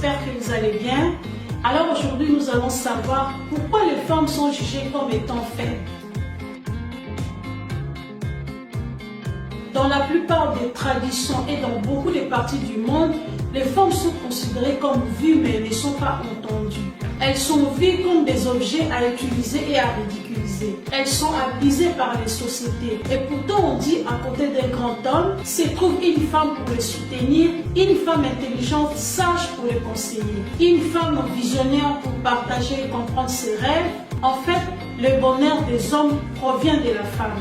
j'espère que vous allez bien. Alors aujourd'hui, nous allons savoir pourquoi les femmes sont jugées comme étant faibles. Dans la plupart des traditions et dans beaucoup de parties du monde, les femmes sont considérées comme vues mais ne sont pas entendues. Elles sont vues comme des objets à utiliser et à ridiculiser. Elles sont abusées par les sociétés. Et pourtant on dit à côté d'un grand homme se trouve une femme pour le soutenir, une femme intelligente, sage pour le conseiller, une femme visionnaire pour partager et comprendre ses rêves. En fait, le bonheur des hommes provient de la femme.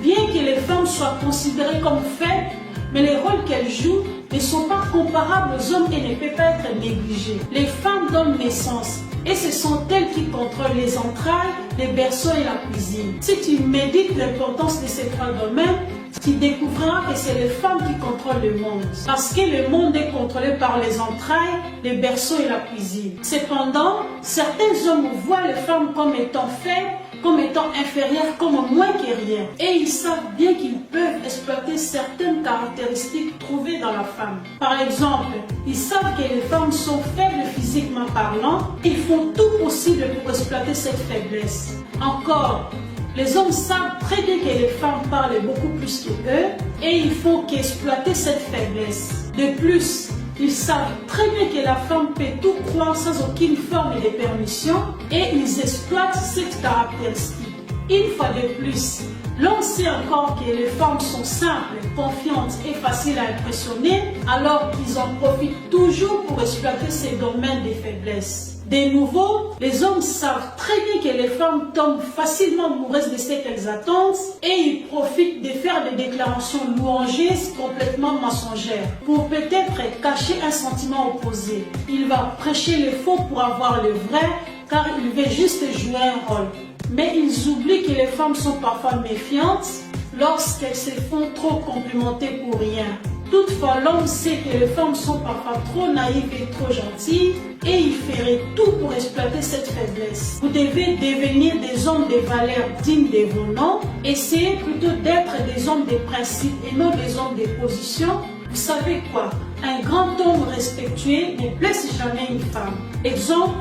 Bien que les femmes soient considérées comme faibles, mais les rôles qu'elles jouent ne sont pas comparables aux hommes et ne peuvent pas être négligés. Les femmes donnent naissance et ce sont elles qui contrôlent les entrailles, les berceaux et la cuisine. Si tu médites l'importance de ces trois domaines, tu découvriras que c'est les femmes qui contrôlent le monde. Parce que le monde est contrôlé par les entrailles, les berceaux et la cuisine. Cependant, certains hommes voient les femmes comme étant faibles, comme étant inférieures, comme moins que rien. Et ils savent bien qu'ils peuvent exploiter certaines caractéristiques trouvées dans la femme. Par exemple, ils savent que les femmes sont faibles physiquement parlant. Ils font tout possible pour exploiter cette faiblesse. Encore, les hommes savent très bien que les femmes parlent beaucoup plus qu'eux et ils font qu'exploiter cette faiblesse. De plus, ils savent très bien que la femme peut tout croire sans aucune forme de permission et ils exploitent cette caractéristique. Une fois de plus, l'on sait encore que les femmes sont simples, confiantes et faciles à impressionner, alors qu'ils en profitent toujours pour exploiter ces domaines de faiblesse. De nouveau, les hommes savent très bien que les femmes tombent facilement amoureuses de ce qu'elles attendent et ils profitent de faire des déclarations louangeuses complètement mensongères pour peut-être cacher un sentiment opposé. Il va prêcher le faux pour avoir le vrai car il veut juste jouer un rôle. Mais ils oublient que les femmes sont parfois méfiantes lorsqu'elles se font trop complimenter pour rien. Toutefois, l'homme sait que les femmes sont parfois trop naïves et trop gentilles et il ferait tout pour exploiter cette faiblesse. Vous devez devenir des hommes de valeur dignes de vos noms. Essayez plutôt d'être des hommes de principe et non des hommes de position. Vous savez quoi? Un grand homme respectueux ne blesse jamais une femme. Exemple,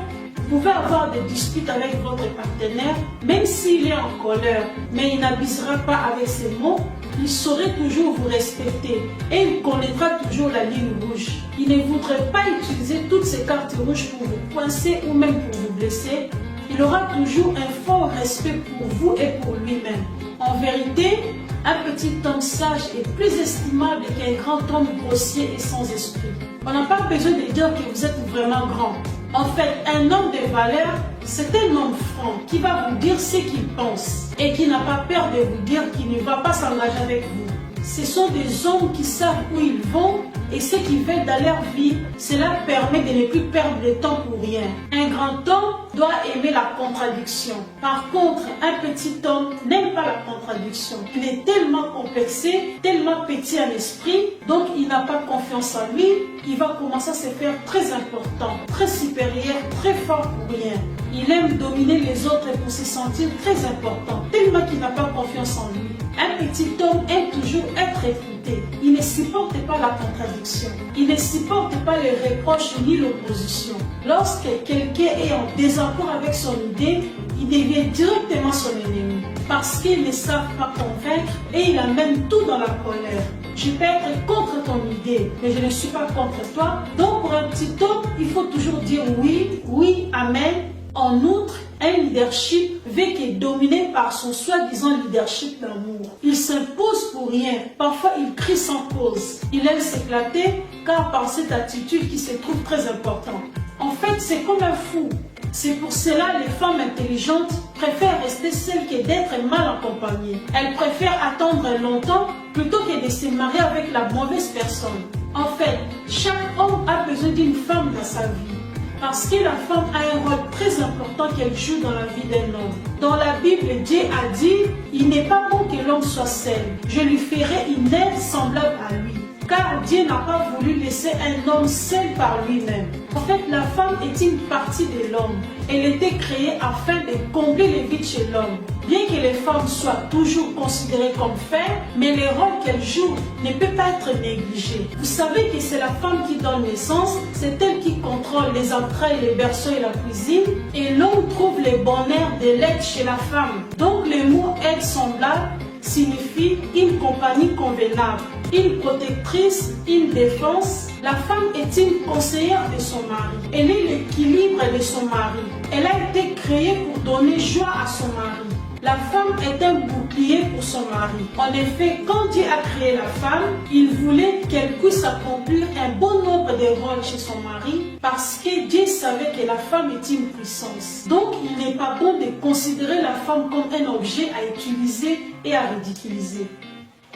vous pouvez avoir des disputes avec votre partenaire, même s'il est en colère, mais il n'abusera pas avec ses mots. Il saurait toujours vous respecter et il connaîtra toujours la ligne rouge. Il ne voudrait pas utiliser toutes ces cartes rouges pour vous coincer ou même pour vous blesser. Il aura toujours un fort respect pour vous et pour lui-même. En vérité, un petit homme sage est plus estimable qu'un grand homme grossier et sans esprit. On n'a pas besoin de dire que vous êtes vraiment grand. En fait, un homme de valeur, c'est un homme franc qui va vous dire ce qu'il pense et qui n'a pas peur de vous dire qu'il ne va pas s'engager avec vous. Ce sont des hommes qui savent où ils vont et ce qu'ils veulent dans leur vie. Cela permet de ne plus perdre de temps pour rien. Un grand homme doit aimer la contradiction. Par contre, un petit homme n'aime pas la contradiction. Il est tellement complexé, tellement petit en esprit, donc il n'a pas confiance en lui. Il va commencer à se faire très important, très supérieur, très fort pour rien. Il aime dominer les autres pour se sentir très important, tellement qu'il n'a pas confiance en lui. Un petit homme aime toujours être écouté. Il ne supporte pas la contradiction. Il ne supporte pas les reproches ni l'opposition. Lorsque quelqu'un est en désaccord avec son idée, il devient directement son ennemi. Parce qu'il ne savent pas convaincre et il amène tout dans la colère. Je peux être contre ton idée, mais je ne suis pas contre toi. Donc pour un petit homme, il faut toujours dire oui, oui, amen. En outre, un leadership veut qu'il est dominé par son soi-disant leadership d'amour. Il s'impose pour rien. Parfois, il crie sans cause. Il aime s'éclater car par cette attitude qui se trouve très importante. En fait, c'est comme un fou. C'est pour cela les femmes intelligentes préfèrent rester seules que d'être mal accompagnées. Elles préfèrent attendre longtemps plutôt que de se marier avec la mauvaise personne. En fait, chaque homme a besoin d'une femme dans sa vie. Parce que la femme a un rôle très important qu'elle joue dans la vie d'un homme. Dans la Bible, Dieu a dit, il n'est pas bon que l'homme soit seul. Je lui ferai une aide semblable à lui. Car Dieu n'a pas voulu laisser un homme seul par lui-même. En fait, la femme est une partie de l'homme. Elle était créée afin de combler les vides chez l'homme. Bien que les femmes soient toujours considérées comme faibles, mais les rôles qu'elles jouent ne peuvent pas être négligés. Vous savez que c'est la femme qui donne naissance, c'est elle qui contrôle les entrailles, les berceaux et la cuisine, et l'homme trouve le bonheur de l'aide chez la femme. Donc le mot aide semblable signifie une compagnie convenable, une protectrice, une défense. La femme est une conseillère de son mari. Elle est l'équilibre de son mari. Elle a été créée pour donner joie à son mari. La femme est un bouclier pour son mari. En effet, quand Dieu a créé la femme, il voulait qu'elle puisse accomplir un bon nombre de rôles chez son mari parce que Dieu savait que la femme est une puissance. Donc, il n'est pas bon de considérer la femme comme un objet à utiliser et à ridiculiser.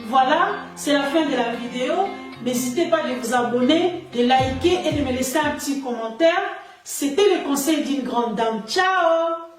Voilà, c'est la fin de la vidéo. N'hésitez pas de vous abonner, de liker et de me laisser un petit commentaire. C'était le conseil d'une grande dame. Ciao!